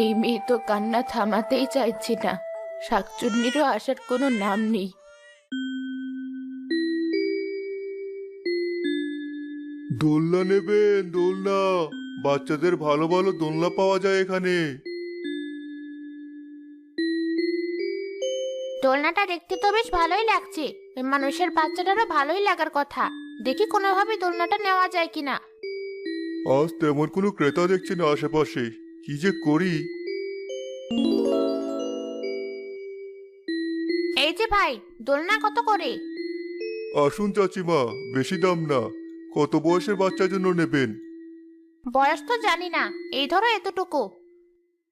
এই মেয়ে তো কান্না থামাতেই চাইছে না। শাকচুন্নিরও আসার কোনো নাম নেই। দোলনা নেবেন? দোলনা, বাচ্চাদের ভালো ভালো দোলনা পাওয়া যায় এখানে। দোলনাটা দেখতে তো বেশ ভালোই লাগছে। ওই মানুষের বাচ্চাটারও ভালোই লাগার কথা। দেখি কোনোভাবে দোলনাটা নেওয়া যায় কিনা। আজ তেমন কোনো ক্রেতা দেখছি না আশেপাশে, কি যে করি। এই যে ভাই, দোলনা কত করে? আসুন চাচিমা, বেশি দাম না। কত বয়সের বাচ্চার জন্য নেবেন? বয়স তো জানি না, এই ধরো এতটুকু।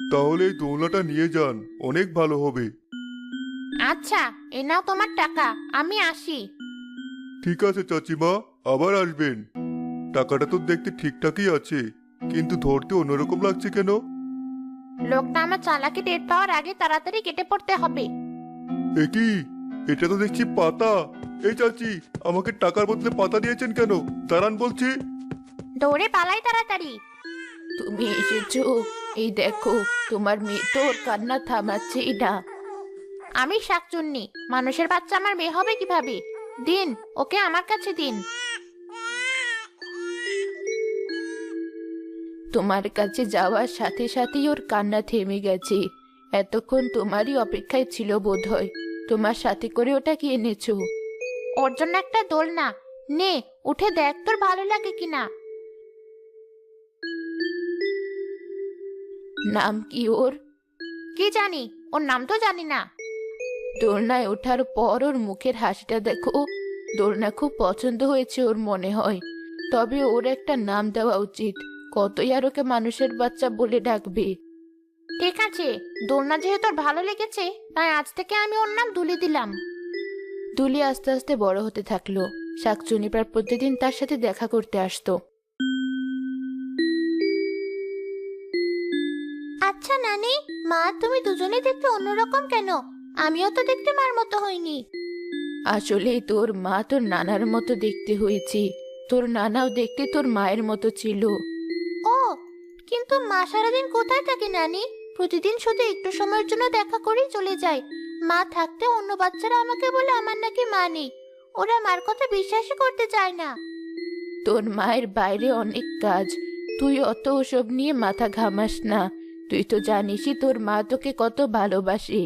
তাহলে এই দোলনাটা নিয়ে যান, অনেক ভালো হবে। আচ্ছা, এ নাও তোমার টাকা, আমি আসি। ঠিক আছে চাচিমা, আবার আসবেন। টাকাটা তো দেখতে ঠিকঠাকই আছে, কিন্তু ধরতে অন্যরকম লাগছে কেন? লোকটা আমার চালাকি টের পাওয়ার আগে তাড়াতাড়ি কেটে পড়তে হবে। এ কি? এটা তো দেখছি পাতা। এই চাচি, আমাকে টাকার বদলে পাতা দিয়েছেন কেন? দাঁড়ান বলছি। দৌড়ে পালাই তাড়াতাড়ি। তুমি এসেছো? এই দেখো, তোমার মেয়ে তো ওর কান্না থামাচ্ছেই না। আমি শাকচুন্নি, মানুষের বাচ্চা আমার মেয়ে হবে কিভাবে? দিন, ওকে আমার কাছে দিন। তোমার কাছে যাওয়ার সাথে সাথেই ওর কান্না থেমে গেছে। এতক্ষণ তোমারই অপেক্ষায় ছিল বোধহয়। তোমার সাথে করে ওটা কি এনেছো? ওর জন্য একটা দোলনা। নে, উঠে দেখ তোর ভালো লাগে কিনা। নাম কি ওর? কি জানি, ওর নাম তো জানি না। দোলনায় ওঠার পর ওর মুখের হাসিটা দেখো। দোলনা খুব পছন্দ হয়েছে ওর মনে হয়। তবে ওর একটা নাম দেওয়া উচিত। কতই আর ওকে মানুষের বাচ্চা বলে ডাকবে। ঠিক আছে, দোলনা যেহেতু ওর ভালো লেগেছে, তাই আজ থেকে আমি ওর নাম দুলি দিলাম। দুলি আস্তে আস্তে বড় হতে থাকলো। শাকচুনি প্রায় প্রতিদিন তার সাথে দেখা করতে আসতো। আচ্ছা নানি, মা তুমি দুজনে দেখতে অন্যরকম কেন? আমিও তো দেখতে মার মতো হইনি। আসলে তোর মা তোর নানার মতো দেখতে হয়েছে। তোর নানাও দেখতে তোর মায়ের মতো ছিল। ও, কিন্তু মা সারাদিন কোথায় থাকে নানি? প্রতিদিন শুধু একটু সময়ের জন্য দেখা করেই চলে যায়। মা থাকতে অন্য বাচ্চারা আমাকে বলে আমার নাকি মা নেই। ওরা মার কথা বিশ্বাসই করতে চায় না। তোর মায়ের বাইরে অনেক কাজ, তুই অত ওসব নিয়ে মাথা ঘামাস না। তুই তো জানিসই তোর মা তোকে কত ভালোবাসে।